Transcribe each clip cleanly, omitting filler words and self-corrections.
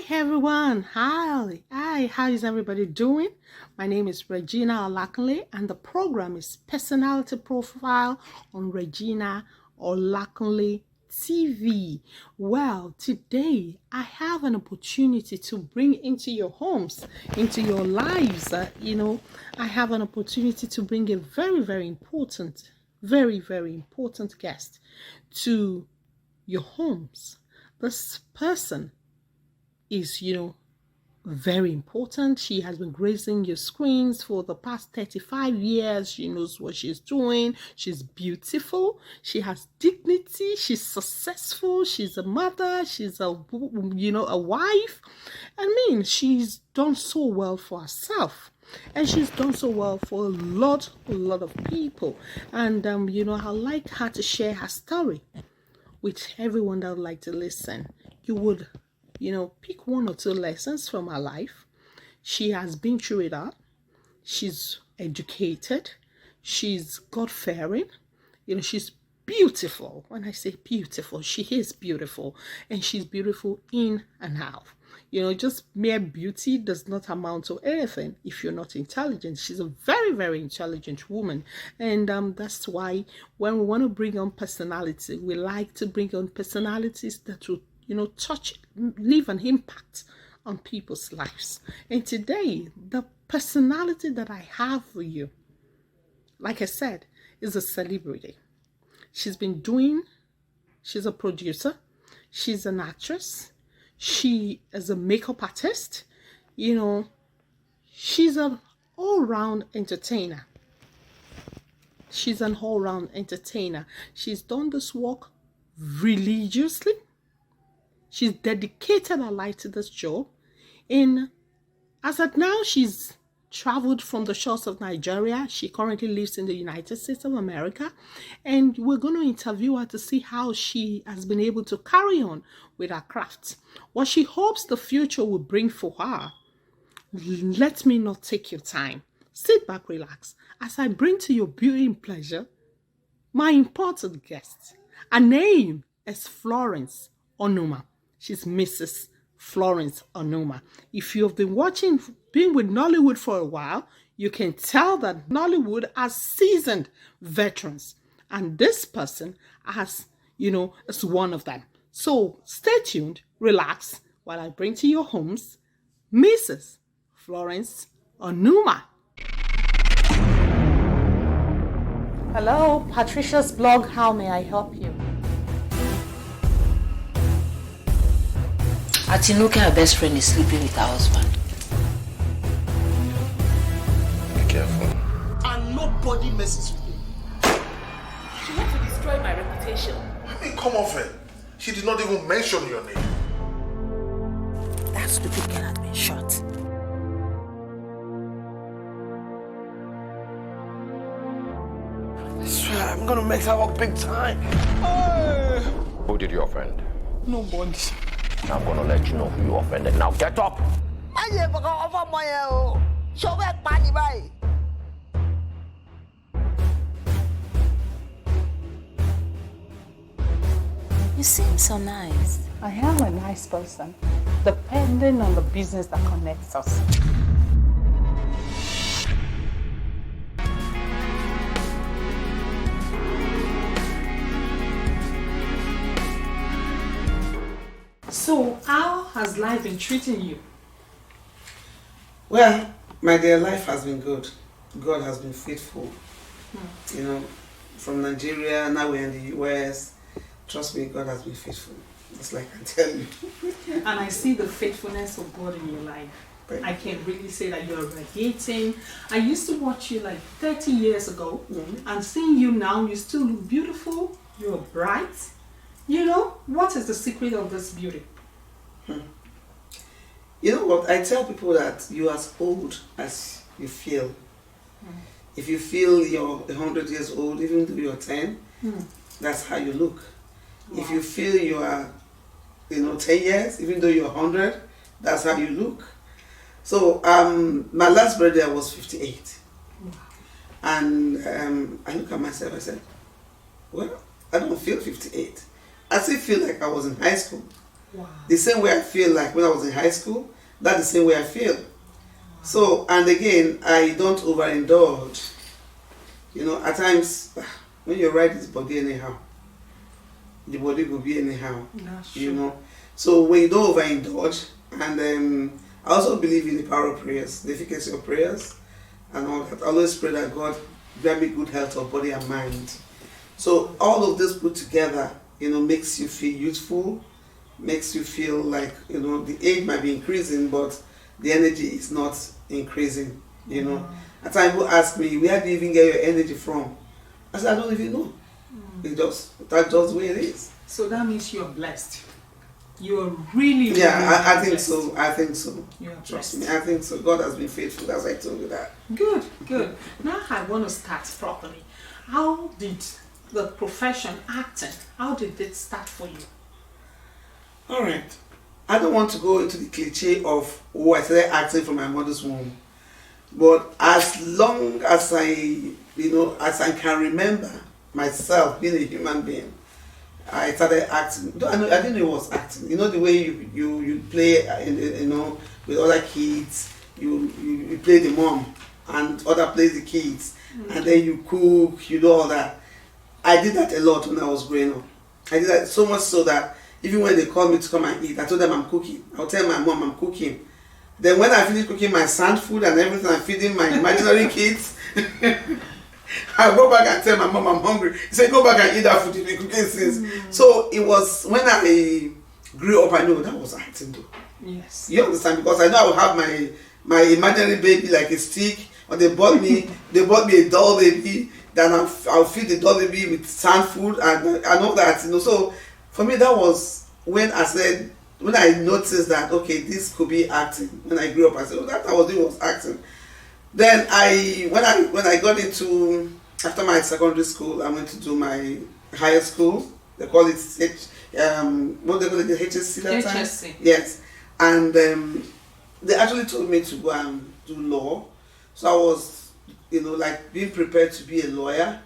Everyone, hi, how is everybody doing? My name is Regina Olakunle and the program is Personality Profile on Regina Olakunle TV. Well, today I have an opportunity to bring into your homes, into your lives, I have an opportunity to bring a very important guest to your homes. This person is, very important. She has been gracing your screens for the past 35 years. She knows what she's doing. She's beautiful. She has dignity. She's successful. She's a mother. She's a wife. I mean, she's done so well for herself. And she's done so well for a lot of people. And, I like her to share her story with everyone that would like to listen. You would pick one or two lessons from her life. She has been through it all. She's educated. She's God-fearing. She's beautiful. When I say beautiful, she is beautiful. And she's beautiful in and out. Just mere beauty does not amount to anything if you're not intelligent. She's a very intelligent woman. And that's why when we want to bring on personality, we like to bring on personalities that will touch, leave an impact on people's lives. And today, the personality that I have for you, like I said, is a celebrity. She's a producer, she's an actress, she is a makeup artist, she's an all-round entertainer. She's done this work religiously. She's dedicated her life to this job. And as of now, she's traveled from the shores of Nigeria. She currently lives in the United States of America. And we're going to interview her to see how she has been able to carry on with her craft. What she hopes the future will bring for her. Let me not take your time. Sit back, relax, as I bring to your viewing pleasure my important guest. Her name is Florence Onuma. She's Mrs. Florence Onuma. If you've been with Nollywood for a while, you can tell that Nollywood has seasoned veterans. And this person is one of them. So stay tuned, relax, while I bring to your homes Mrs. Florence Onuma. Hello, Patricia's blog. How may I help you? Atinuke, her best friend, is sleeping with her husband. Be careful. And nobody messes with me. She wants to destroy my reputation. I mean, come off it. She did not even mention your name. That stupid girl has been shot. I swear, I'm gonna make her work big time. Who did you offend? Nobody. I'm gonna let you know who you offended. Now get up! You seem so nice. I am a nice person, depending on the business that connects us. So, how has life been treating you? Well, my dear, life has been good. God has been faithful. From Nigeria, now we're in the US. Trust me, God has been faithful. That's like I can tell you. And I see the faithfulness of God in your life. I can really say that you're radiating. I used to watch you like 30 years ago, and seeing you now, you still look beautiful. You're bright. What is the secret of this beauty? You know what? I tell people that you're as old as you feel. If you feel you're 100 years old, even though you're 10, that's how you look. If you feel you are, 10 years, even though you're 100, that's how you look. So my last birthday I was 58. And I look at myself, I said, well, I don't feel 58. I still feel like I was in high school. Wow. The same way I feel like when I was in high school, that's the same way I feel. So, and again, I don't overindulge. At times, when you ride this body anyhow, the body will be anyhow. So when you don't overindulge, and I also believe in the power of prayers, the efficacy of prayers, and all that. I always pray that God grant me good health of body and mind. So all of this put together, makes you feel youthful, makes you feel like, the age might be increasing, but the energy is not increasing, At times people ask me, where do you even get your energy from? I said, I don't even know. That's just the way it is. So that means you're blessed. You're really, really, I think blessed. so. I think so. You're Trust blessed. me, I think so. God has been faithful, as I told you that. Good. Now I want to start properly. How did the profession acting, how did it start for you? All right. I don't want to go into the cliche of, I started acting from my mother's womb. But as long as as I can remember myself being a human being, I started acting. I didn't know it was acting. The way you play, with other kids, you play the mom and other plays the kids, and then you cook, you do all that. I did that a lot when I was growing up. I did that so much so that even when they called me to come and eat, I told them I'm cooking. I'll tell my mom I'm cooking. Then when I finish cooking my sand food and everything, I'm feeding my imaginary kids, I go back and tell my mom I'm hungry. He said, go back and eat that food you've been cooking since. So it was when I grew up, I knew that was acting though. Yes. You understand? Because I know I would have my imaginary baby like a stick, or they bought me a doll baby, then I'll feed the doll baby with sand food and all that, So for me that was when I noticed that this could be acting. When I grew up, I said, that I was doing was acting. Then when I got into, after my secondary school, I went to do my higher school. They call it what they call it, the HSC that time? HSC. Yes. And they actually told me to go and do law. So I was, like being prepared to be a lawyer.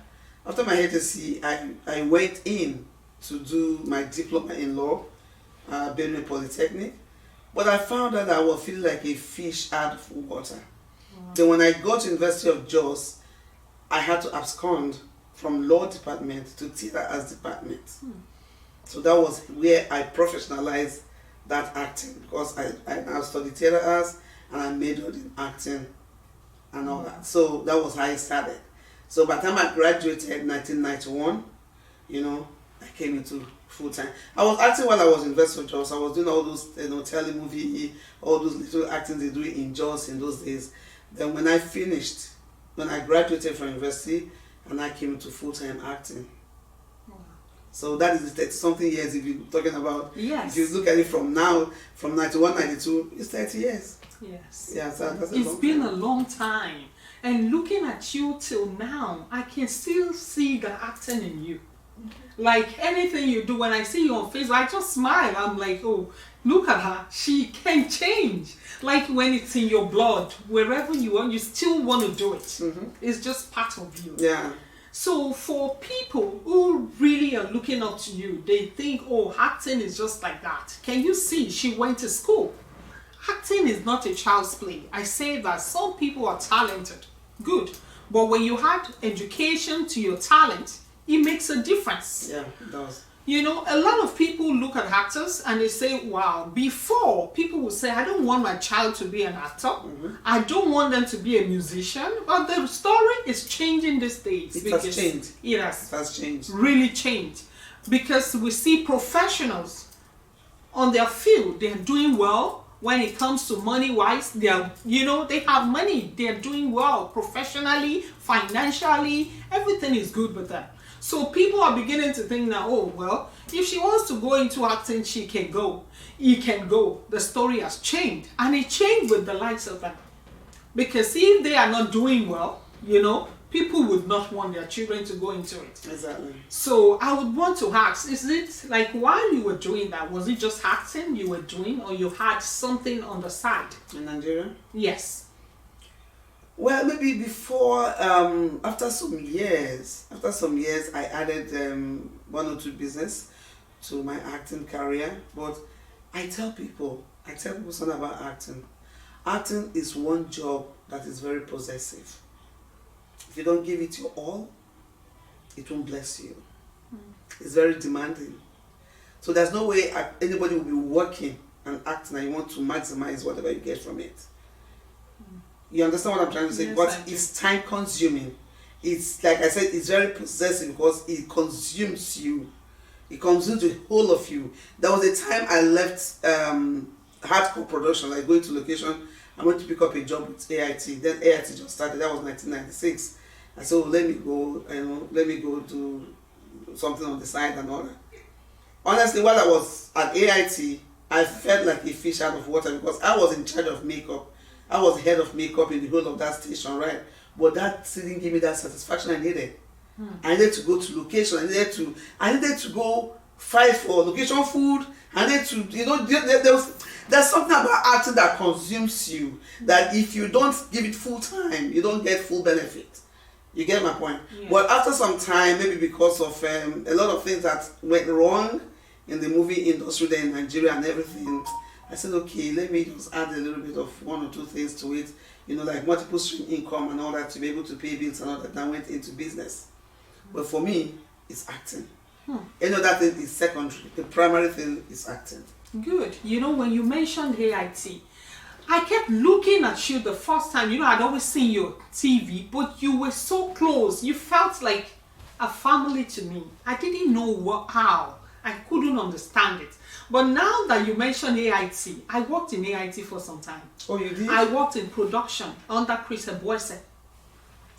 After my HSC, I went in to do my diploma in law, Benue Polytechnic. But I found out that I was feeling like a fish out of water. Then when I got to University of Jos, I had to abscond from law department to theatre arts department. So that was where I professionalized that acting, because I now studied theatre arts and I majored in acting and all that. So that was how I started. So by the time I graduated in 1991, I came into full time. I was acting while I was in University of Jos. I was doing all those telemovie, all those little acting they do in Jos in those days. Then when I graduated from university, and I came into full-time acting. So that is 30-something years if you're talking about. Yes. If you look at it from now, from 91, 92, it's 30 years. Yes. Yeah, so that's It's been a long time. And looking at you till now, I can still see the acting in you. Like anything you do, when I see you on Facebook, I just smile. I'm like, oh, look at her. She can change. Like when it's in your blood, wherever you are, you still want to do it. It's just part of you. Yeah. So for people who really are looking up to you, they think, oh, acting is just like that. Can you see she went to school? Acting is not a child's play. I say that some people are talented. Good. But when you add education to your talent, it makes a difference. Yeah, it does. A lot of people look at actors and they say, wow, before people would say, I don't want my child to be an actor. I don't want them to be a musician. But the story is changing these days. It has changed. It has changed. Really changed. Because we see professionals on their field, they're doing well. When it comes to money-wise, they are, they have money. They're doing well professionally, financially. Everything is good with them. So people are beginning to think now, oh, well, if she wants to go into acting, she can go. He can go. The story has changed. And it changed with the likes of them. Because if they are not doing well, people would not want their children to go into it. Exactly. So I would want to ask, is it like while you were doing that, was it just acting you were doing, or you had something on the side? In Nigeria? Yes. Well, maybe before, after some years, I added one or two business to my acting career. But I tell people something about acting. Acting is one job that is very possessive. If you don't give it your all, it won't bless you. It's very demanding. So there's no way anybody will be working and acting and you want to maximize whatever you get from it. You understand what I'm trying to say? Yes, But it's time consuming. It's like I said, it's very possessive because it consumes you. It consumes the whole of you. There was a time I left hardcore production, like going to location. I went to pick up a job with AIT. Then AIT just started. That was 1996. I said, let me go do something on the side and all that. Honestly, while I was at AIT, I felt like a fish out of water because I was in charge of makeup. I was head of makeup in the whole of that station, right? But that didn't give me that satisfaction I needed. I needed to go to location. I needed to go fight for location food. I needed to, there's something about acting that consumes you. That if you don't give it full time, you don't get full benefit. You get my point? Yeah. But after some time, maybe because of a lot of things that went wrong in the movie industry there in Nigeria and everything, I said, okay, let me just add a little bit of one or two things to it, like multiple stream income and all that to be able to pay bills and all that. I went into business. But for me, it's acting. Any other thing is secondary. The primary thing is acting. Good. When you mentioned AIT, I kept looking at you the first time. I'd always seen your TV, but you were so close. You felt like a family to me. I didn't know how. I couldn't understand it. But now that you mentioned AIT, I worked in AIT for some time. Oh, you did? I worked in production under Chris Eboise.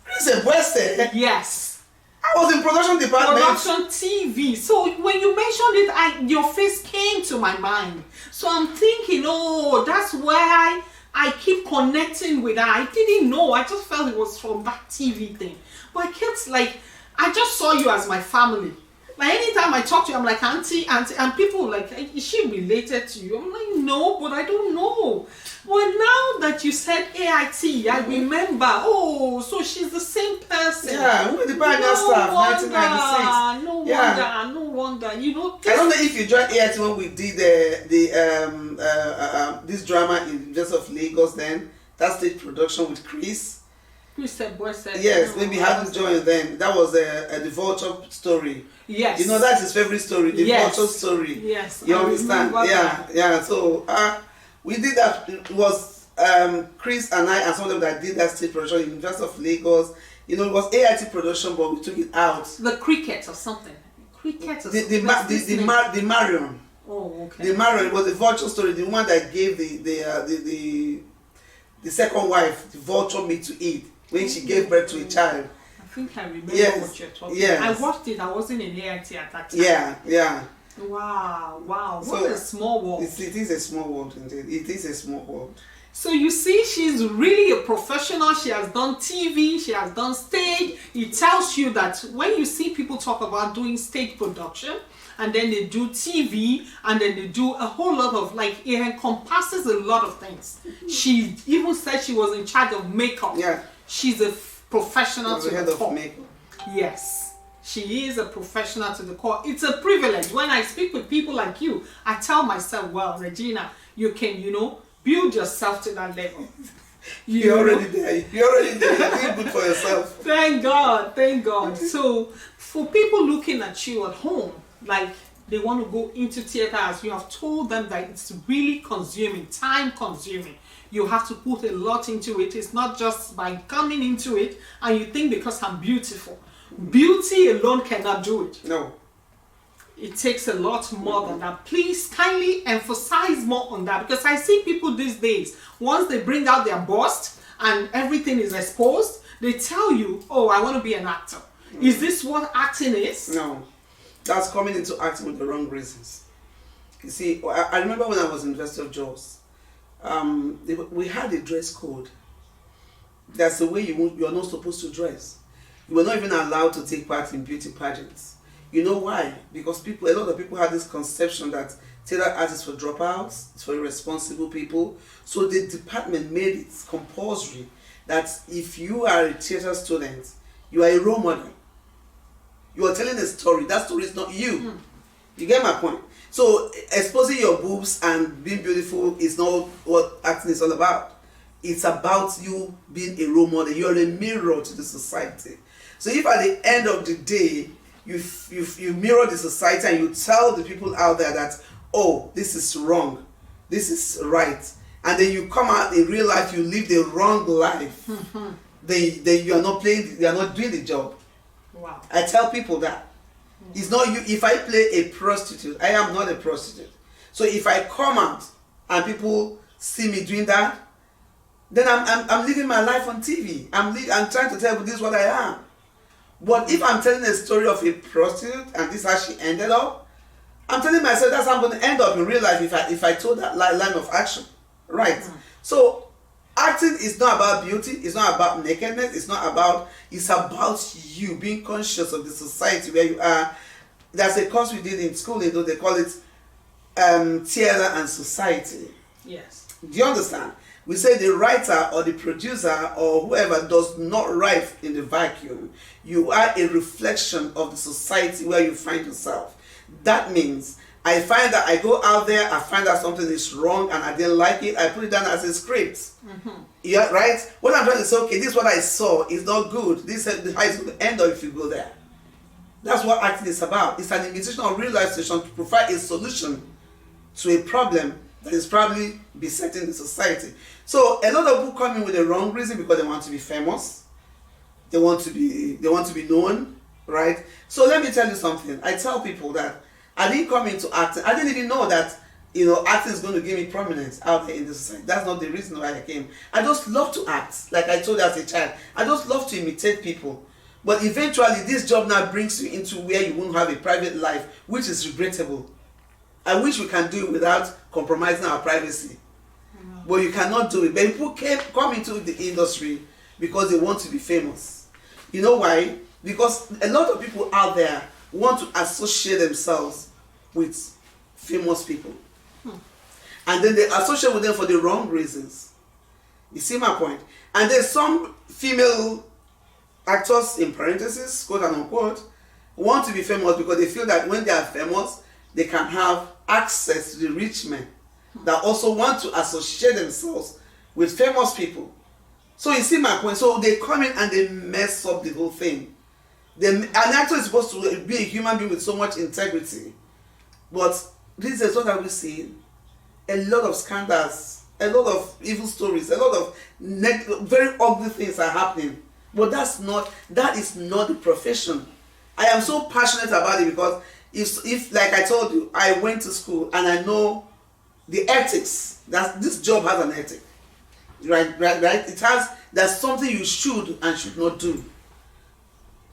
Chris Eboise? Yes. I was in production department. Production TV. So when you mentioned it, your face came to my mind. So I'm thinking, oh, that's why I keep connecting with her. I didn't know. I just felt it was from that TV thing. But I kept I just saw you as my family. Like anytime I talk to you, I'm like, auntie, and people like, is she related to you? I'm like, no, but I don't know. Well, now that you said AIT, I remember, oh, so she's the same person. Yeah, we were the Pioneer staff, 1996. No wonder. I don't know if you joined AIT when we did this drama in University of Lagos then, that stage production with Chris. Chris Eboise. Yes, maybe hadn't joined then. That was the vulture story. Yes. That's his favorite story, the vulture story. Yes. You understand? Yeah. So we did that. It was Chris and I and some of them that did that stage production in University of Lagos. It was AIT production, but we took it out. The cricket or something. Cricket or something. The Marion. Oh, okay. The Marion was the vulture story. The one that gave the second wife the vulture meat to eat when she gave birth to a child. I think I remember what you're talking about. I watched it. I wasn't in AIT at that time. Yeah. Wow. What a small world. It is a small world indeed. It is a small world. So you see, she's really a professional. She has done TV, she has done stage. It tells you that when you see people talk about doing stage production, and then they do TV, and then they do a whole lot of, it encompasses a lot of things. She even said she was in charge of makeup. Yeah. She's a professional to the core. Makeup. Yes. She is a professional to the core. It's a privilege. When I speak with people like you, I tell myself, well, Regina, you can, build yourself to that level. You're already there. You're doing good for yourself. Thank God. So for people looking at you at home, they want to go into theater, as you have told them that it's really time consuming. You have to put a lot into it. It's not just by coming into it and you think because I'm beautiful. Beauty alone cannot do it. No. It takes a lot more than that. Please kindly emphasize more on that, because I see people these days, once they bring out their bust and everything is exposed, they tell you, oh, I want to be an actor. Is this what acting is? No, that's coming into acting with the wrong reasons. You see, I remember when I was in University of Jos, we had a dress code. That's the way you are not supposed to dress. You were not even allowed to take part in beauty pageants. You know why? Because a lot of people had this conception that theater art is for dropouts, it's for irresponsible people. So the department made it compulsory that if you are a theater student, you are a role model. You are telling a story. That story is not you. You get my point? So exposing your boobs and being beautiful is not what acting is all about. It's about you being a role model. You're a mirror to the society. So if at the end of the day, you mirror the society and you tell the people out there that, oh, this is wrong, this is right, and then you come out in real life, you live the wrong life, then you are not doing the job. Wow. I tell people that. It's not you. If I play a prostitute, I am not a prostitute. So if I come out and people see me doing that, then I'm living my life on TV. I'm trying to tell you this is what I am. But if I'm telling a story of a prostitute and this is how she ended up, I'm telling myself that's how I'm going to end up in real life if I told that line of action. Right? So acting is not about beauty, it's not about nakedness, it's about you being conscious of the society where you are. There's a course we did in school, they call it theater and society. Yes. Do you understand? We say the writer or the producer or whoever does not write in the vacuum. You are a reflection of the society where you find yourself. That means I find that I go out there, I find that something is wrong and I didn't like it, I put it down as a script. Yeah, right? What I'm trying to say, okay, this is what I saw, it's not good. This is how it's going to end up if you go there. That's what acting is about. It's an imitation of real life situation to provide a solution to a problem that is probably besetting the society. So a lot of people come in with the wrong reason because they want to be famous. They want to be known, right? So let me tell you something. I tell people that I didn't come into acting. I didn't even know that, acting is going to give me prominence out there in the society. That's not the reason why I came. I just love to act, like I told you as a child. I just love to imitate people. But eventually, this job now brings you into where you won't have a private life, which is regrettable. I wish we can do it without compromising our privacy. But you cannot do it. But people come into the industry because they want to be famous. You know why? Because a lot of people out there want to associate themselves with famous people. And then they associate with them for the wrong reasons. You see my point? And there's some female actors, in parentheses, quote and unquote, want to be famous because they feel that when they are famous, they can have access to the rich men that also want to associate themselves with famous people. So you see my point? So they come in and they mess up the whole thing. An actor is supposed to be a human being with so much integrity. But this is what I will see. A lot of scandals, a lot of evil stories, a lot of very ugly things are happening. But that is not the profession. I am so passionate about it because if like I told you, I went to school and I know the ethics, that this job has an ethic. Right. There's something you should and should not do.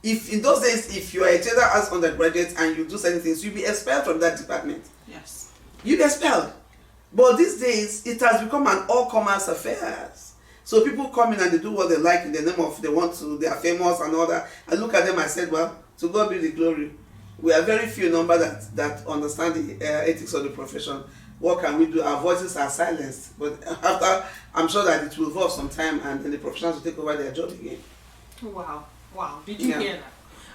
If in those days, if you are a theater as undergraduate and you do certain things, you'll be expelled from that department. Yes. You get expelled. But these days, it has become an all-commerce affair. So people come in and they do what they like in the name of they are famous and all that. I look at them, I said, well, to God be the glory. We are very few number that understand the ethics of the profession. What can we do? Our voices are silenced. But after, I'm sure that it will evolve some time and then the professionals will take over their job again. Wow. Did you hear that?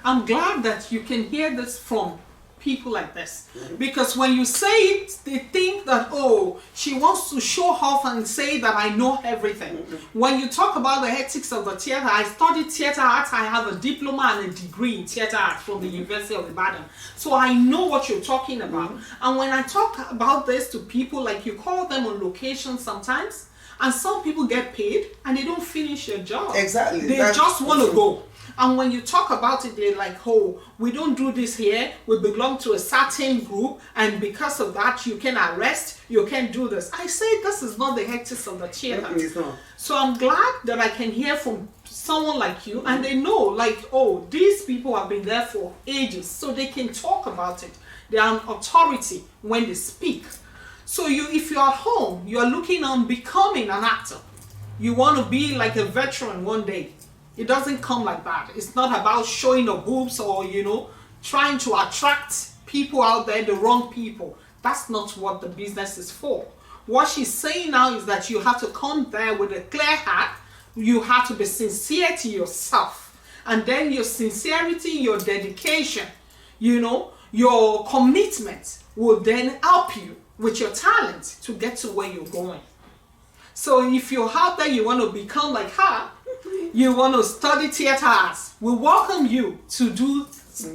I'm glad that you can hear this from people like this. Because when you say it, they think that, oh, she wants to show off and say that I know everything. When you talk about the ethics of the theater, I studied theater arts. I have a diploma and a degree in theater arts from the University of Ibadan. So I know what you're talking about. And when I talk about this to people, like you call them on location sometimes, and some people get paid and they don't finish their job. Exactly. They just want to go. And when you talk about it, they're like, oh, we don't do this here. We belong to a certain group. And because of that, you can arrest, you can do this. I say this is not the ethics of the theater. It's not. So I'm glad that I can hear from someone like you, and they know, like, oh, these people have been there for ages, so they can talk about it. They are an authority when they speak. So if you're at home, you're looking on becoming an actor. You want to be like a veteran one day. It doesn't come like that. It's not about showing your boobs or, trying to attract people out there, the wrong people. That's not what the business is for. What she's saying now is that you have to come there with a clear heart. You have to be sincere to yourself. And then your sincerity, your dedication, your commitment will then help you with your talent to get to where you're going. So if you're out there, you want to become like her, you want to study theaters, we welcome you to do,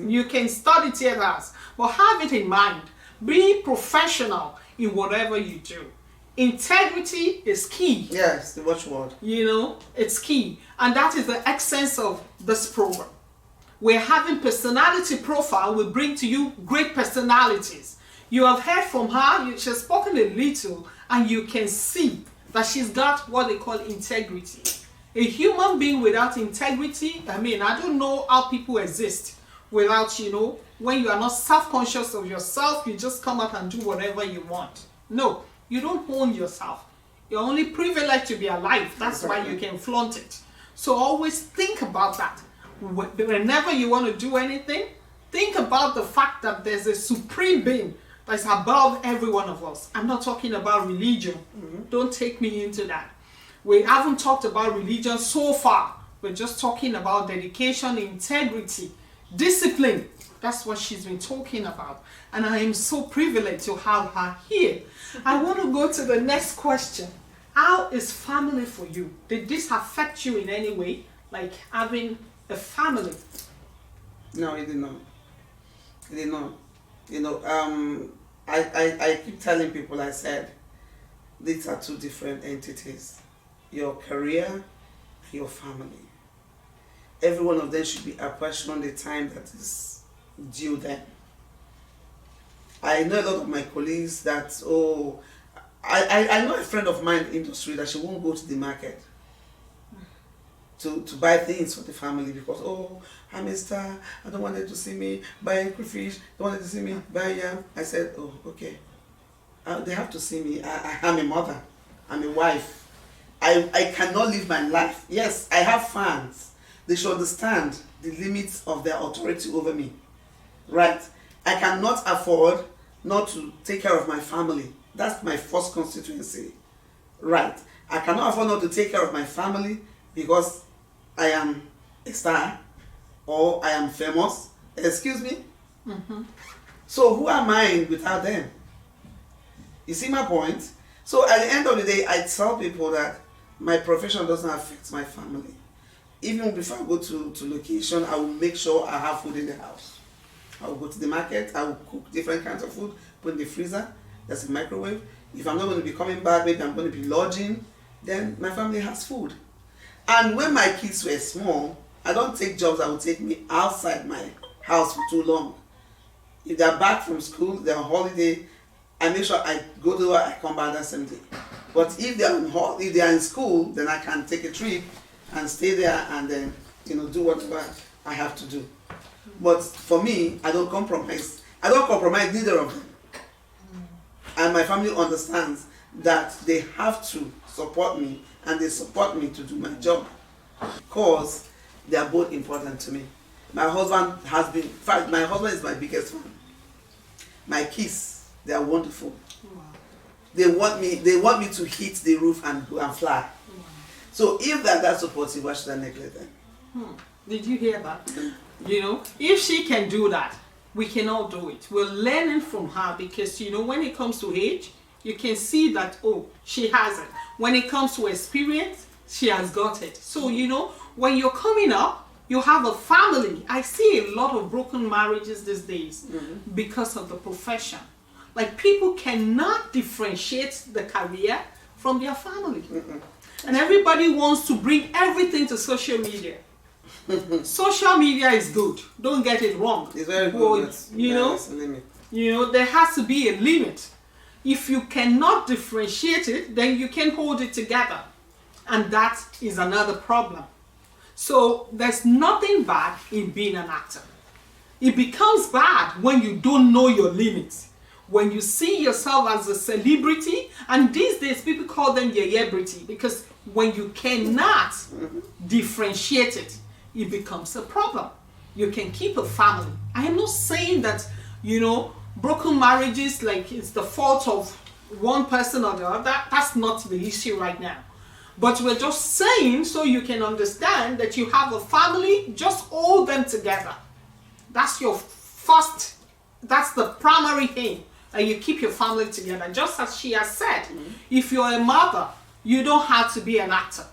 you can study theaters, but have it in mind, be professional in whatever you do. Integrity is key. Yes, the watchword. It's key. And that is the essence of this program. We're having personality profile will bring to you great personalities. You have heard from her, she's spoken a little, and you can see that she's got what they call integrity. A human being without integrity, I don't know how people exist without, when you are not self-conscious of yourself, you just come out and do whatever you want. No, you don't own yourself. You're only privileged to be alive. That's why you can flaunt it. So always think about that. Whenever you want to do anything, think about the fact that there's a supreme being that's above every one of us. I'm not talking about religion. Don't take me into that. We haven't talked about religion so far. We're just talking about dedication, integrity, discipline. That's what she's been talking about. And I am so privileged to have her here. I want to go to the next question. How is family for you? Did this affect you in any way? Like having a family? No, it did not. It did not. I keep telling people, I said, these are two different entities. Your career, your family. Every one of them should be apportioned on the time that is due them. I know a lot of my colleagues that, I know a friend of mine in the industry that she won't go to the market to buy things for the family because, I'm a star, I don't want them to see me buying crayfish, don't want them to see me buying yam. I said, okay. They have to see me. I'm a mother, I'm a wife. I cannot live my life. Yes, I have fans. They should understand the limits of their authority over me. Right? I cannot afford not to take care of my family. That's my first constituency. Right? I cannot afford not to take care of my family because I am a star or I am famous. Excuse me? So who am I without them? You see my point? So at the end of the day, I tell people that my profession doesn't affect my family. Even before I go to location, I will make sure I have food in the house. I will go to the market, I will cook different kinds of food, put in the freezer, there's a microwave. If I'm not going to be coming back, maybe I'm going to be lodging, then my family has food. And when my kids were small, I don't take jobs that will take me outside my house for too long. If they're back from school, they're on holiday, I make sure I go to work, I come back that same day. But if they are in school, then I can take a trip and stay there and then do whatever I have to do. But for me, I don't compromise. I don't compromise neither of them. And my family understands that they have to support me and they support me to do my job because they are both important to me. My husband in fact, my husband is my biggest fan. My kids, they are wonderful. Wow. They want me to hit the roof and go and fly. Wow. So if they're that supportive, why should I neglect them? Did you hear that? If she can do that, we can all do it. We're learning from her because, when it comes to age, you can see that, she has it. When it comes to experience, she has got it. So, when you're coming up, you have a family. I see a lot of broken marriages these days because of the profession. Like people cannot differentiate the career from their family. And everybody wants to bring everything to social media. Social media is good. Don't get it wrong. It's very good. But, there has to be a limit. If you cannot differentiate it, then you can hold it together. And that is another problem. So there's nothing bad in being an actor. It becomes bad when you don't know your limits. When you see yourself as a celebrity, and these days people call them celebrity, because when you cannot differentiate it, it becomes a problem. You can keep a family. I am not saying that, broken marriages, like it's the fault of one person or the other. That's not the issue right now. But we're just saying so you can understand that you have a family, just hold them together. That's that's the primary thing. And you keep your family together. Just as she has said, if you're a mother, you don't have to be an actor.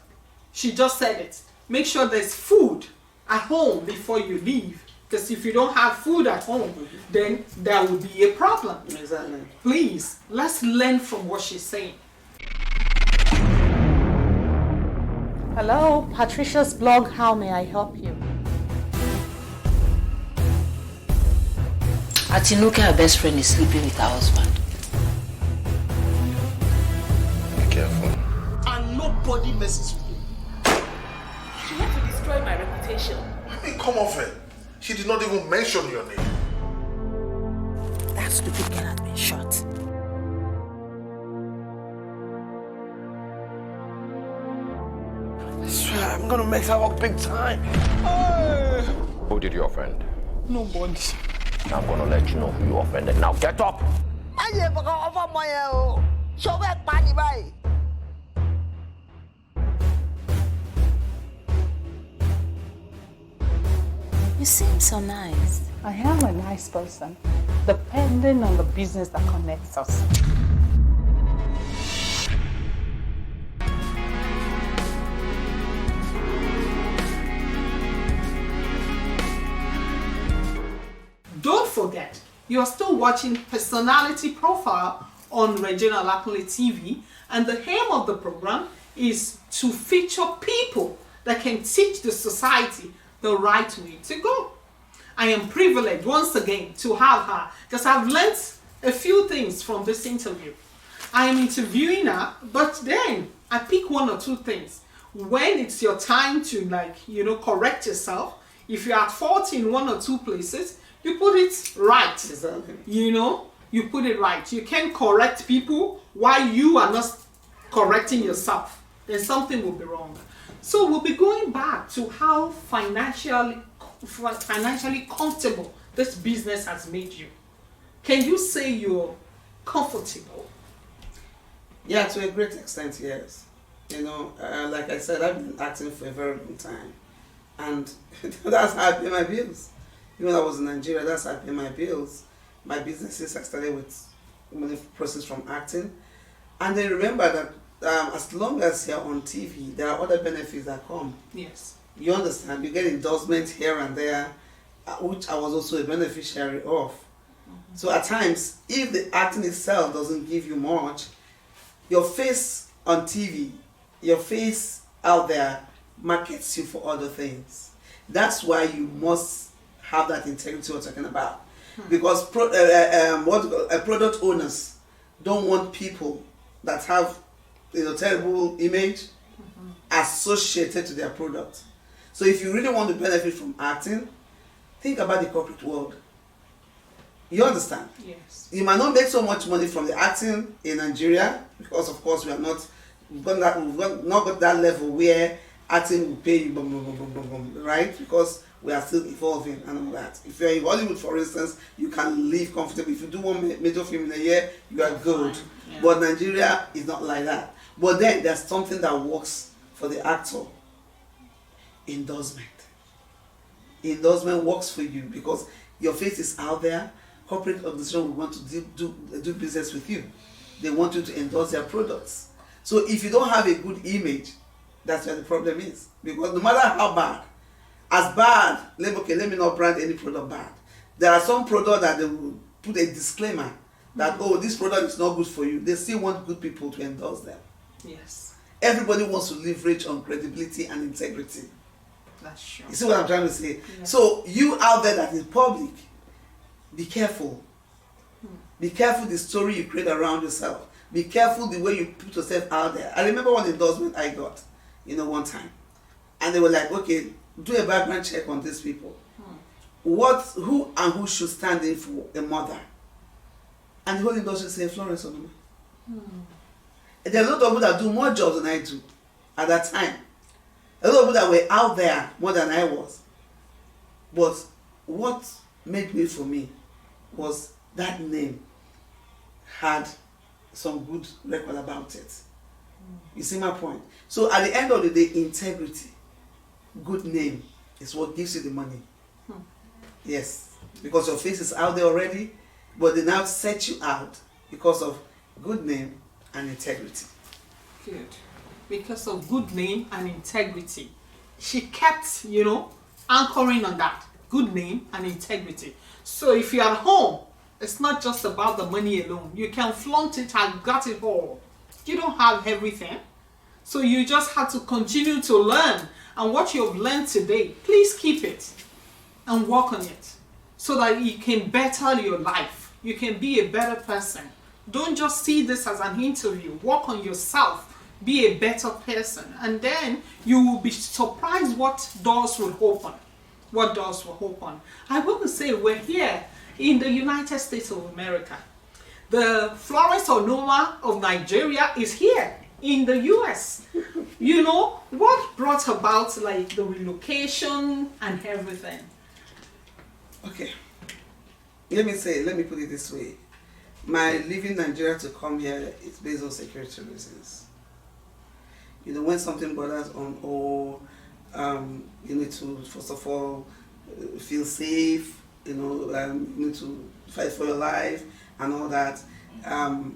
She just said it. Make sure there's food at home before you leave. Because if you don't have food at home, then there will be a problem. Exactly. Please, let's learn from what she's saying. Hello, Patricia's blog. How may I help you? Atinuke, her best friend, is sleeping with her husband. Be careful. And nobody messes with me. She wants to destroy my reputation. I mean, come off it. She did not even mention your name. That stupid girl has been shot. I swear, I'm gonna make her work big time. Who did you offend? Nobody. I'm gonna let you know who you offended. Now get up! You seem so nice. I am a nice person, depending on the business that connects us. Don't forget, you are still watching Personality Profile on Regina Olakunle TV, and the aim of the program is to feature people that can teach the society the right way to go. I am privileged once again to have her because I've learned a few things from this interview. I am interviewing her, but then I pick one or two things. When it's your time to correct yourself, if you're at fault in one or two places, you put it right. Exactly. You put it right. You can't correct people while you are not correcting yourself. Then something will be wrong. So we'll be going back to how financially comfortable this business has made you. Can you say you're comfortable? Yeah, to a great extent, yes. Like I said, I've been acting for a very long time. And that's how I pay my bills. Even when I was in Nigeria, that's how I pay my bills. My businesses, I started with money process from acting. And then remember that as long as you're on TV, there are other benefits that come. Yes. You understand? You get endorsements here and there, which I was also a beneficiary of. So at times, if the acting itself doesn't give you much, your face on TV, your face out there markets you for other things. That's why you must have that integrity we're talking about. Because product owners don't want people that have terrible image associated to their product. So if you really want to benefit from acting, think about the corporate world. You understand? Yes. You might not make so much money from the acting in Nigeria because, of course, we've not got that level where acting will pay you, right? Because we are still evolving and all that. If you're in Hollywood, for instance, you can live comfortably. If you do one major film in a year, you are good. Yeah. But Nigeria is not like that. But then there's something that works for the actor. Endorsement. Endorsement works for you because your face is out there. Corporate organization will want to do business with you. They want you to endorse their products. So if you don't have a good image, that's where the problem is. Because no matter how bad, let me not brand any product bad. There are some products that they will put a disclaimer that, this product is not good for you. They still want good people to endorse them. Yes. Everybody wants to leverage on credibility and integrity. That's true. You see what I'm trying to say? Yeah. So you out there that is public, be careful. Be careful the story you create around yourself. Be careful the way you put yourself out there. I remember one endorsement I got, one time. And they were like, okay, do a background check on these people. Who should stand in for a mother? And the whole industry said Florence Onuma. There are a lot of people that do more jobs than I do at that time. A lot of people that were out there more than I was. But what made way for me was that name had some good record about it. You see my point? So at the end of the day, integrity, good name is what gives you the money. Yes, because your face is out there already, but they now set you out because of good name and integrity. Good. Because of good name and integrity. She kept, anchoring on that. Good name and integrity. So if you're at home, it's not just about the money alone. You can flaunt it, I've got it all. You don't have everything. So you just have to continue to learn. And what you've learned today, please keep it and work on it so that you can better your life. You can be a better person. Don't just see this as an interview. Work on yourself. Be a better person. And then you will be surprised what doors will open. What doors will open. I want to say we're here in the United States of America. The Florence Onuma of Nigeria is here in the US. What brought about like the relocation and everything? Okay. Let me put it this way. My leaving Nigeria to come here is based on security reasons. When something borders on, you need to, first of all, feel safe, you need to fight for your life and all that.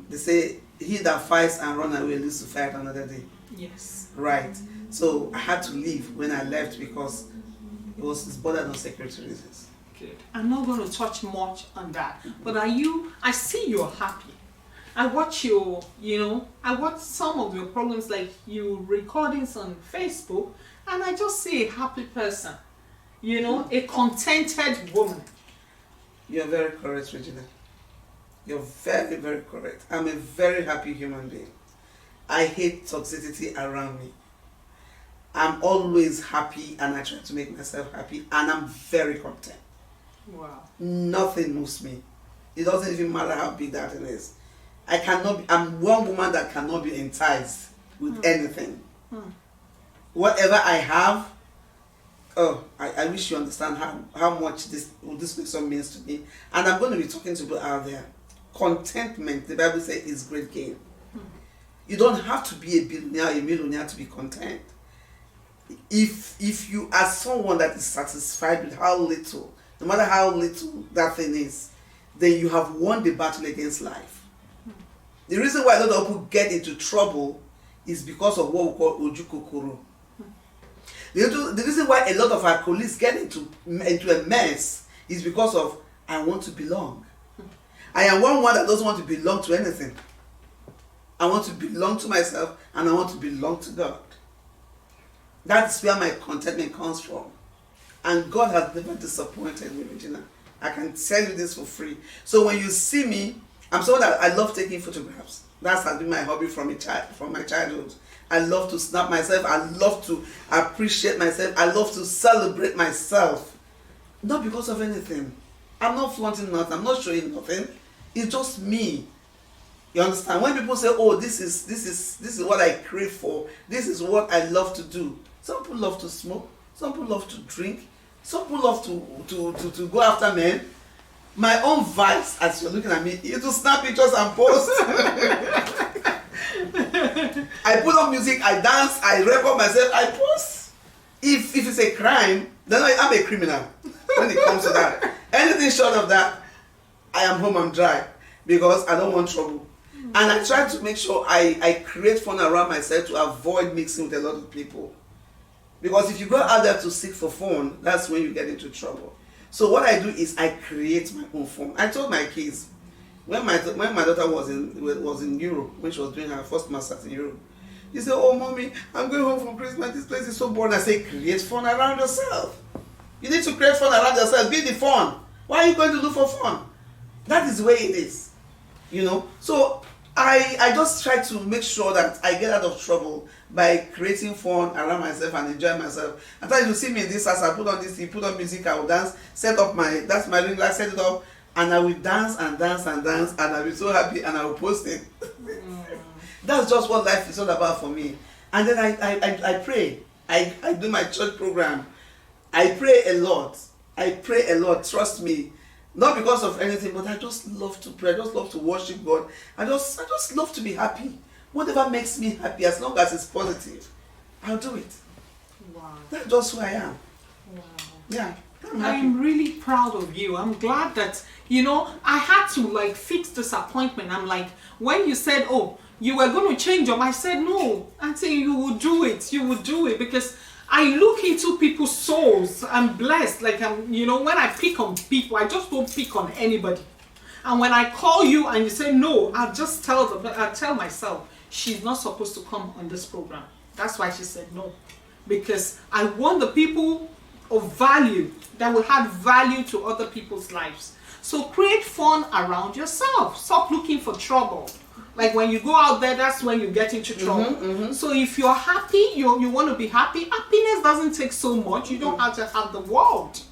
They say, he that fights and run away lives to fight another day. Yes. Right. So I had to leave when I left because it's bordered on security reasons. Good. I'm not going to touch much on that. But I see you're happy. I watch I watch some of your programs like your recordings on Facebook, and I just see a happy person. A contented woman. You're very correct, Regina. You're very, very correct. I'm a very happy human being. I hate toxicity around me. I'm always happy and I try to make myself happy, and I'm very content. Wow. Nothing moves me. It doesn't even matter how big that thing is. I'm one woman that cannot be enticed with anything. Whatever I have, I wish you understand how much this person means to me. And I'm going to be talking to people out there. Contentment, the Bible says, is great gain. You don't have to be a billionaire, a millionaire to be content. If you are someone that is satisfied with how little, no matter how little that thing is, then you have won the battle against life. The reason why a lot of people get into trouble is because of what we call ojukokoro. The reason why a lot of our colleagues get into a mess is because of, I want to belong. I am one that doesn't want to belong to anything. I want to belong to myself and I want to belong to God. That's where my contentment comes from. And God has never disappointed me, Regina. I can tell you this for free. So when you see me, I'm someone that I love taking photographs. That has been my hobby from my childhood. I love to snap myself. I love to appreciate myself. I love to celebrate myself. Not because of anything. I'm not flaunting nothing. I'm not showing nothing. It's just me. You understand? When people say, "Oh, this is what I crave for. This is what I love to do." Some people love to smoke. Some people love to drink. Some people love to go after men. My own vice, as you're looking at me, is to snap pictures and post. I put on music, I dance, I record myself, I post. If it's a crime, then I'm a criminal when it comes to that. Anything short of that, I am home and dry because I don't want trouble. And I try to make sure I create fun around myself to avoid mixing with a lot of people. Because if you go out there to seek for fun, that's when you get into trouble. So what I do is I create my own fun. I told my kids, when my daughter was in Europe, when she was doing her first master's in Europe, she said, "Oh, mommy, I'm going home for Christmas. This place is so boring." I say, create fun around yourself. You need to create fun around yourself. Be the fun. Why are you going to look for fun? That is the way it is. So I just try to make sure that I get out of trouble by creating fun around myself and enjoy myself. And then you see me in this house, I put on this, you put on music, I will dance, set up that's my ring light, set it up, and I will dance and dance and dance, and I'll be so happy, and I will post it. That's just what life is all about for me. And then I pray. I do my church program. I pray a lot. Trust me. Not because of anything, but I just love to pray. I just love to worship God. I just love to be happy. Whatever makes me happy, as long as it's positive, I'll do it. Wow. That's just who I am. Wow. Yeah. I'm happy. I'm really proud of you. I'm glad that, I had to like fix this appointment. I'm like, when you said, oh, you were going to change them, I said, no, Auntie, you will do it. You will do it, because I look into people's souls. I'm blessed. Like, when I pick on people, I just don't pick on anybody. And when I call you and you say no, I'll just I'll tell myself, she's not supposed to come on this program. That's why she said no. Because I want the people of value that will have value to other people's lives. So create fun around yourself. Stop looking for trouble. Like when you go out there, that's when you get into trouble. So if you're happy, you want to be happy. Happiness doesn't take so much. You don't have to have the world.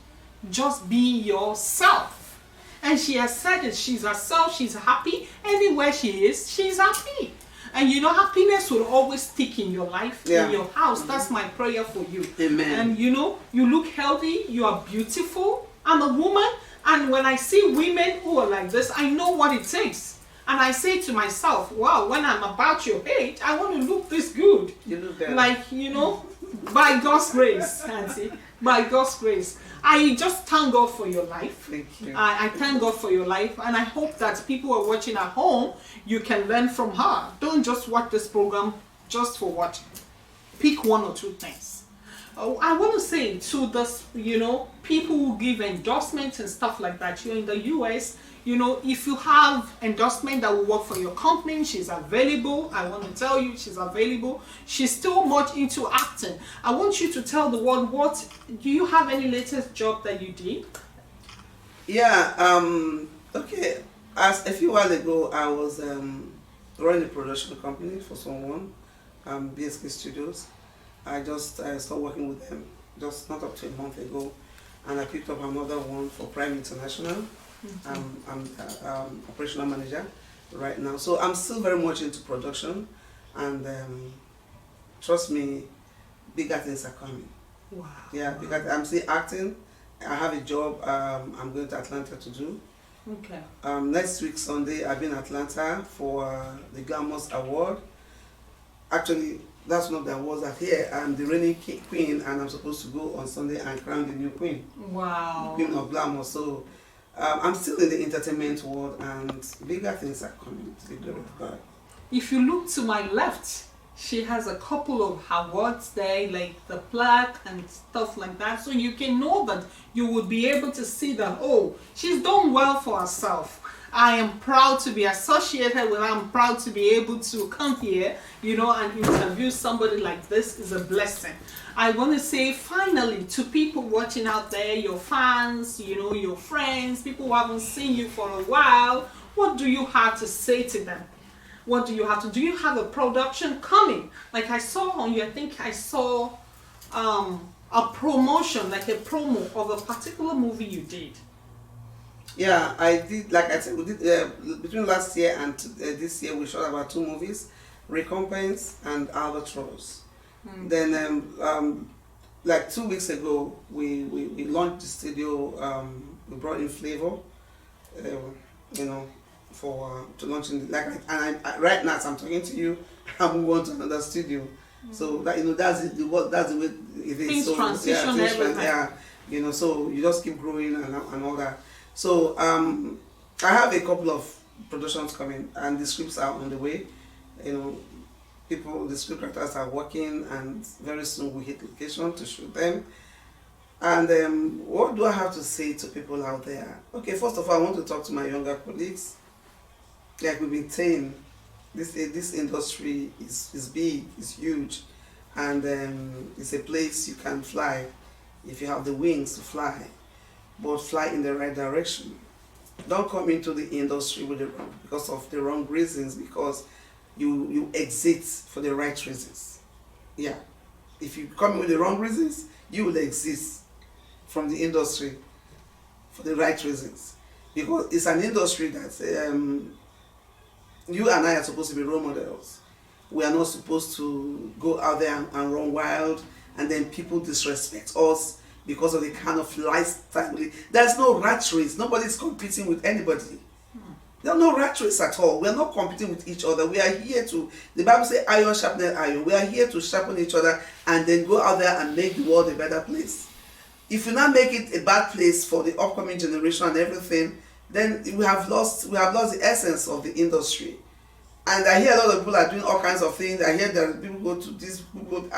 Just be yourself. And she has said it. She's herself. She's happy. Anywhere she is, she's happy. And happiness will always stick in your life, in your house. That's my prayer for you. Amen. And you look healthy. You are beautiful. I'm a woman. And when I see women who are like this, I know what it takes. And I say to myself, wow, when I'm about your age, I want to look this good. You look better. Like, by God's grace, Auntie. By God's grace. I just thank God for your life. Thank you. I thank God for your life. And I hope that people who are watching at home, you can learn from her. Don't just watch this program just for watching. Pick one or two things. I want to say to this, people who give endorsements and stuff like that. You're in the US. If you have endorsement that will work for your company, she's available. I want to tell you, she's available. She's still much into acting. I want you to tell the world, do you have any latest job that you did? Yeah, okay. As a few while ago, I was running a production company for someone, BSK Studios. I started working with them just not up to a month ago, and I picked up another one for Prime International. I'm operational manager right now, so I'm still very much into production, and trust me, bigger things are coming. Wow. Yeah, because I'm still acting. I have a job I'm going to Atlanta to do. Okay. Next week Sunday I'll be in Atlanta for the Glamorous Award. Actually, that's one of the awards that here. I'm the reigning queen, and I'm supposed to go on Sunday and crown the new queen. Wow. Queen of Glamour. So I'm still in the entertainment world, and bigger things are coming, to the glory of God. If you look to my left, she has a couple of awards there, like the plaque and stuff like that. So you can know that you would be able to see that, oh, she's done well for herself. I am proud to be associated with her. I'm proud to be able to come here, and interview somebody like this is a blessing. I want to say finally to people watching out there, your fans, your friends, people who haven't seen you for a while, what do you have to say to them? What do you have a production coming? Like I saw on you, I think I saw a promotion, like a promo of a particular movie you did. Yeah, I did. Like I said, we did between last year and this year. We shot about 2 movies, Recompense and Albatross. Then, like 2 weeks ago, we launched the studio. We brought in Flavor, to launch in right now as I'm talking to you, I'm moving on to another studio. So that that's the way it is. Things so transition every time. Yeah, so you just keep growing and all that. So I have a couple of productions coming, and the scripts are on the way. The script writers are working, and very soon we hit location to shoot them. And what do I have to say to people out there? Okay, first of all, I want to talk to my younger colleagues. Like we've been saying, this industry is big, it's huge, and it's a place you can fly if you have the wings to fly, but fly in the right direction. Don't come into the industry because of the wrong reasons, because you exit for the right reasons. Yeah. If you come in with the wrong reasons, you will exist from the industry for the right reasons. Because it's an industry that you and I are supposed to be role models. We are not supposed to go out there and run wild, and then people disrespect us because of the kind of lifestyle. There's no rat race. Nobody's competing with anybody. There's no rat race at all. We are not competing with each other. We are here to, the Bible says iron sharpens iron. We are here to sharpen each other and then go out there and make the world a better place. If you not make it a bad place for the upcoming generation and everything, then we have lost the essence of the industry. And I hear a lot of people are doing all kinds of things. I hear that people go to this, people go,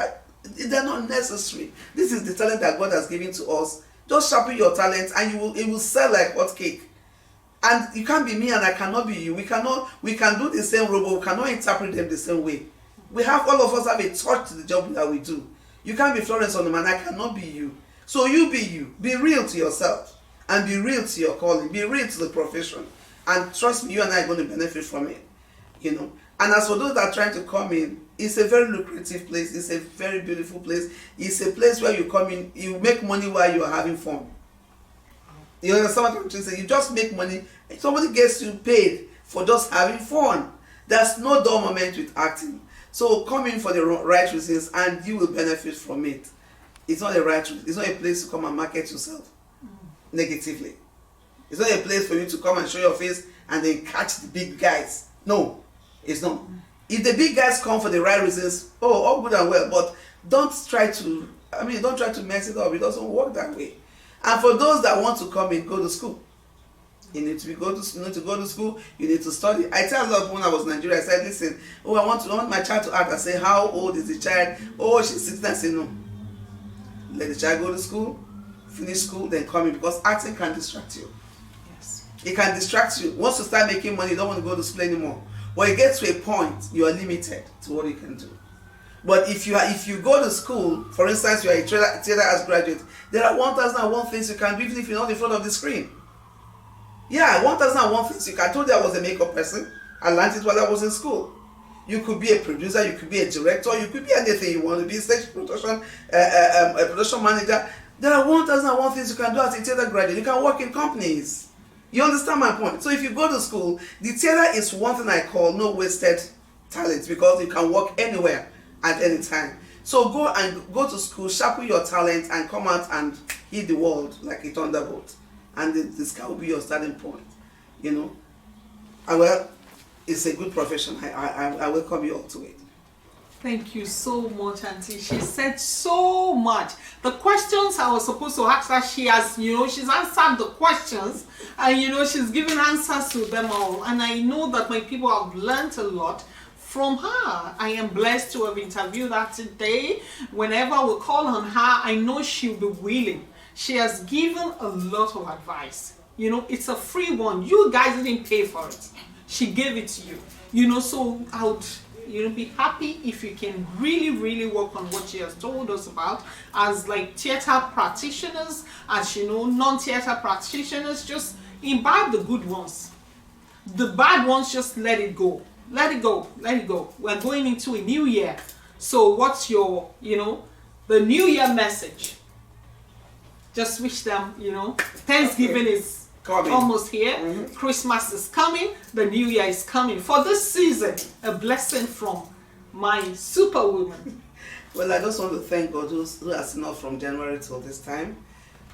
they're not necessary. This is the talent that God has given to us. Just sharpen your talent and it will sell like hot cake. And you can't be me and I cannot be you. We can do the same role, but we cannot interpret them the same way. All of us have a touch to the job that we do. You can't be Florence Onuma and I cannot be you. So you be you. Be real to yourself and be real to your calling. Be real to the profession. And trust me, you and I are going to benefit from it. You know. And as for those that are trying to come in, it's a very lucrative place. It's a very beautiful place. It's a place where you come in, you make money while you are having fun. You understand what I'm trying to say? You just make money. Somebody gets you paid for just having fun. There's no dull moment with acting. So come in for the right reasons and you will benefit from it. It's not a right reason. It's not a place to come and market yourself negatively. It's not a place for you to come and show your face and then catch the big guys. No, it's not. If the big guys come for the right reasons, all good and well, but don't try to mess it up. It doesn't work that way. And for those that want to come in, go to school. You need to go to school. You need to study. I tell a lot of people when I was in Nigeria, I said, listen, I want my child to act. I say, how old is the child? Oh, she's 16. I say, no. Let the child go to school, finish school, then come in, because acting can distract you. Yes. It can distract you. Once you start making money, you don't want to go to school anymore. When it gets to a point, you are limited to what you can do. But if you go to school, for instance, you are a theater arts graduate, there are 1001 things you can do even if you're not in front of the screen. Yeah, 1001 things you can. I told you I was a makeup person. I learned it while I was in school. You could be a producer, you could be a director, you could be anything you want to be, stage production, a production manager. There are 1001 things you can do as a theater graduate. You can work in companies. You understand my point? So if you go to school, the theater is one thing I call no wasted talent, because you can work anywhere at any time. So go to school, sharpen your talent, and come out and hit the world like a thunderbolt. And this can be your starting point, you know. And well, it's a good profession. I welcome you all to it. Thank you so much, Auntie. She said so much. The questions I was supposed to ask her, she's answered the questions, and she's given answers to them all. And I know that my people have learned a lot from her. I am blessed to have interviewed her today. Whenever we call on her, I know she'll be willing. She has given a lot of advice. It's a free one. You guys didn't pay for it. She gave it to you. So I would be happy if you can really, really work on what she has told us about as like theater practitioners, as non-theater practitioners. Just imbibe the good ones. The bad ones, just let it go. Let it go. Let it go. We're going into a new year. So what's your, the new year message? Just wish them, Thanksgiving is almost here. Mm-hmm. Christmas is coming. The new year is coming. For this season, a blessing from my superwoman. Well, I just want to thank God who has seen us from January till this time.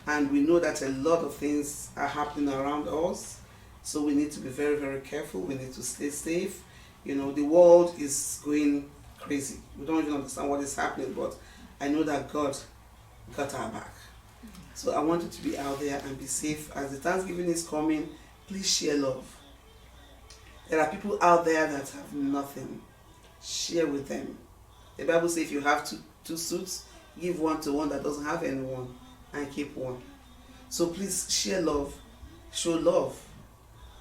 And we know that a lot of things are happening around us. So we need to be very, very careful. We need to stay safe. The world is going crazy. We don't even understand what is happening, but I know that God got our back. So I want you to be out there and be safe. As the Thanksgiving is coming, please share love. There are people out there that have nothing. Share with them. The Bible says if you have two suits, give one to one that doesn't have anyone and keep one. So please share love. Show love.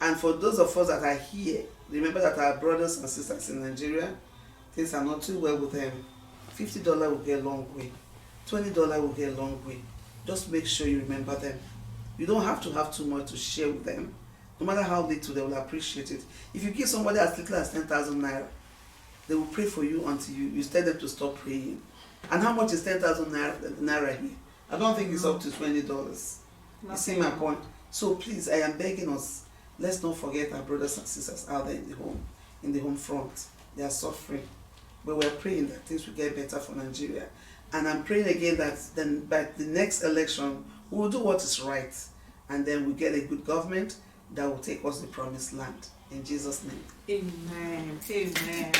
And for those of us that are here, remember that our brothers and sisters in Nigeria, things are not too well with them. $50 will get a long way. $20 will get a long way. Just make sure you remember them. You don't have to have too much to share with them. No matter how little, they will appreciate it. If you give somebody as little as 10,000 naira, they will pray for you until you tell them to stop praying. And how much is 10,000 naira here? I don't think it's up to $20. You see my point? So please, I am begging us, let's not forget our brothers and sisters out there in the home front. They are suffering. But we're praying that things will get better for Nigeria. And I'm praying again that then by the next election, we will do what is right. And then we get a good government that will take us to the promised land. In Jesus' name. Amen. Amen.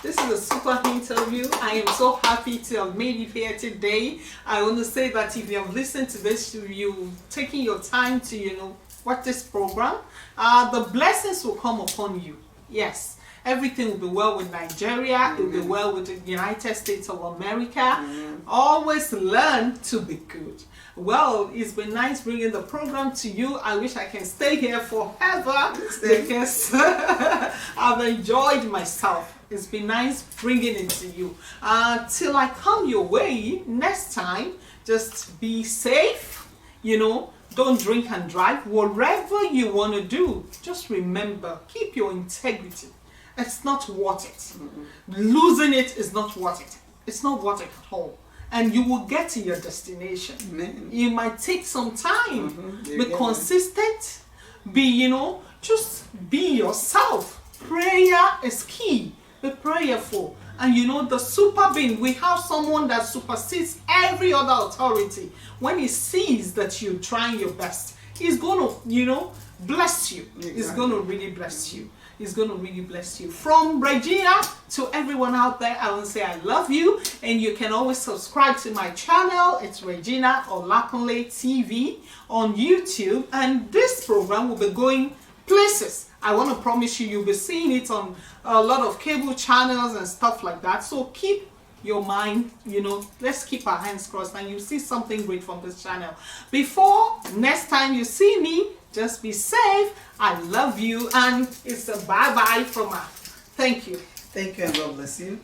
This is a super interview. I am so happy to have made it here today. I want to say that if you have listened to this, you taking your time to, watch this program, the blessings will come upon you. Yes. Everything will be well with Nigeria. It will be well with the United States of America. Always learn to be good. Well, it's been nice bringing the program to you. I wish I can stay here forever because I've enjoyed myself. It's been nice bringing it to you. Till I come your way next time, just be safe, don't drink and drive. Whatever you want to do, just remember, keep your integrity. It's not worth it. Losing it is not worth it. It's not worth it at all. And you will get to your destination. Amen. You might take some time. Be consistent. Just be yourself. Prayer is key. Be prayerful. And the super being, we have someone that supersedes every other authority. When he sees that you're trying your best, he's going to, bless you. Exactly. He's going to really bless you. He's going to really bless you. From Regina to everyone out there, I want to say I love you. And you can always subscribe to my channel. It's Regina Olakunle TV on YouTube. And this program will be going places. I want to promise you, you'll be seeing it on a lot of cable channels and stuff like that. So keep your mind, let's keep our hands crossed and you'll see something great from this channel. Before next time you see me, just be safe. I love you. And it's a bye-bye from us. Thank you. Thank you and God bless you.